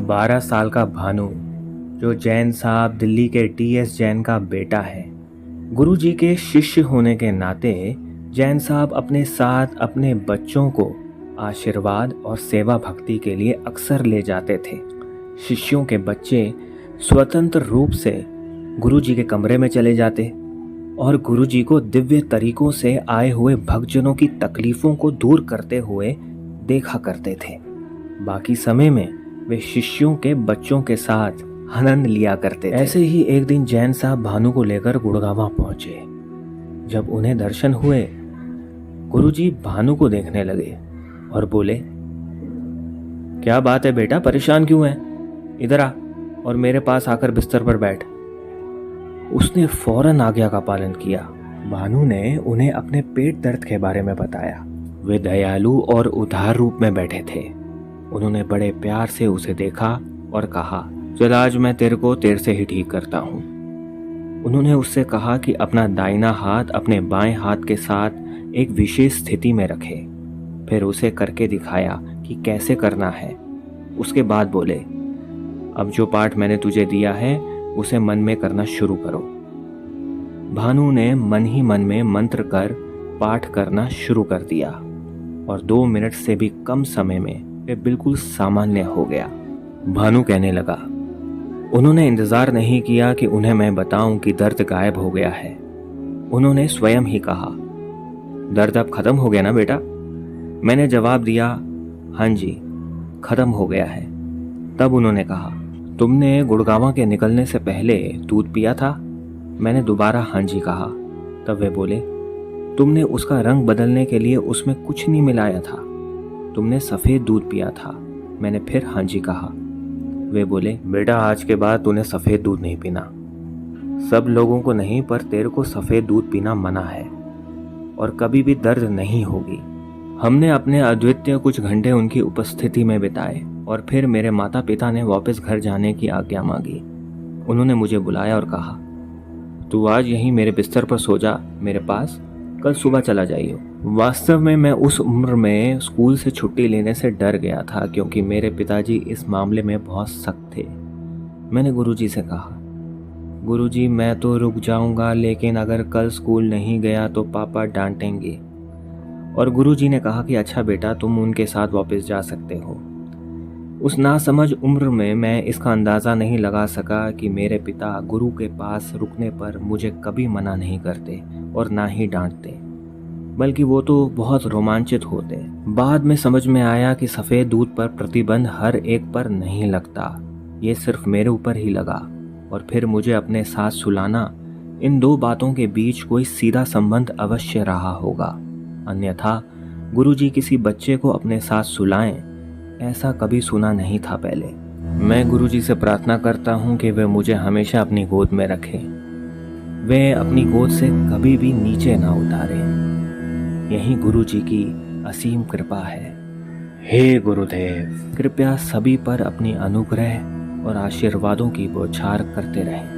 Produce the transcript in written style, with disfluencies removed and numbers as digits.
12 साल का भानु, जो जैन साहब दिल्ली के टीएस जैन का बेटा है। गुरुजी के शिष्य होने के नाते जैन साहब अपने साथ अपने बच्चों को आशीर्वाद और सेवा भक्ति के लिए अक्सर ले जाते थे। शिष्यों के बच्चे स्वतंत्र रूप से गुरुजी के कमरे में चले जाते और गुरुजी को दिव्य तरीकों से आए हुए भक्तजनों की तकलीफों को दूर करते हुए देखा करते थे। बाकी समय में वे शिष्यों के बच्चों के साथ आनंद लिया करते थे। ऐसे ही एक दिन जैन साहब भानु को लेकर गुड़गांव पहुंचे। जब उन्हें दर्शन हुए, गुरुजी भानु को देखने लगे और बोले, क्या बात है बेटा, परेशान क्यों है? इधर आ और मेरे पास आकर बिस्तर पर बैठ। उसने फौरन आज्ञा का पालन किया। भानु ने उन्हें अपने पेट दर्द के बारे में बताया। वे दयालु और उदार रूप में बैठे थे। उन्होंने बड़े प्यार से उसे देखा और कहा, चल आज मैं तेरे से ही ठीक करता हूँ। उन्होंने उससे कहा कि अपना दाहिना हाथ अपने बाएं हाथ के साथ एक विशेष स्थिति में रखे। फिर उसे करके दिखाया कि कैसे करना है। उसके बाद बोले, अब जो पाठ मैंने तुझे दिया है उसे मन में करना शुरू करो। भानु ने मन ही मन में मंत्र कर पाठ करना शुरू कर दिया और 2 मिनट से भी कम समय में वे बिल्कुल सामान्य हो गया। भानु कहने लगा, उन्होंने इंतजार नहीं किया कि उन्हें मैं बताऊं कि दर्द गायब हो गया है। उन्होंने स्वयं ही कहा, दर्द अब खत्म हो गया ना बेटा? मैंने जवाब दिया, हाँ जी, खत्म हो गया है। तब उन्होंने कहा, तुमने गुड़गांव के निकलने से पहले दूध पिया था? मैंने दोबारा हाँ जी कहा। तब वे बोले, तुमने उसका रंग बदलने के लिए उसमें कुछ नहीं मिलाया था, तुमने सफ़ेद दूध पिया था। मैंने फिर हाँ जी कहा। वे बोले, बेटा आज के बाद तूने सफ़ेद दूध नहीं पीना। सब लोगों को नहीं, पर तेरे को सफ़ेद दूध पीना मना है और कभी भी दर्द नहीं होगी। हमने अपने अद्वितीय कुछ घंटे उनकी उपस्थिति में बिताए और फिर मेरे माता पिता ने वापस घर जाने की आज्ञा मांगी। उन्होंने मुझे बुलाया और कहा, तू आज यहीं मेरे बिस्तर पर सो जा मेरे पास, कल सुबह चला जाइयो। वास्तव में मैं उस उम्र में स्कूल से छुट्टी लेने से डर गया था, क्योंकि मेरे पिताजी इस मामले में बहुत सख्त थे। मैंने गुरुजी से कहा, गुरुजी मैं तो रुक जाऊंगा, लेकिन अगर कल स्कूल नहीं गया तो पापा डांटेंगे। और गुरुजी ने कहा कि अच्छा बेटा, तुम उनके साथ वापस जा सकते हो। उस नासमझ उम्र में मैं इसका अंदाज़ा नहीं लगा सका कि मेरे पिता गुरु के पास रुकने पर मुझे कभी मना नहीं करते और ना ही डांटते, बल्कि वो तो बहुत रोमांचित होते। बाद में समझ में आया कि सफ़ेद दूध पर प्रतिबंध हर एक पर नहीं लगता, ये सिर्फ मेरे ऊपर ही लगा। और फिर मुझे अपने साथ सुलाना, इन 2 बातों के बीच कोई सीधा संबंध अवश्य रहा होगा, अन्यथा गुरुजी किसी बच्चे को अपने साथ सुलाएं, ऐसा कभी सुना नहीं था पहले। मैं गुरुजी से प्रार्थना करता हूँ कि वे मुझे हमेशा अपनी गोद में रखें, वे अपनी गोद से कभी भी नीचे ना उतारें। यही गुरुजी की असीम कृपा है। हे गुरुदेव, कृपया सभी पर अपनी अनुग्रह और आशीर्वादों की बौछार करते रहें।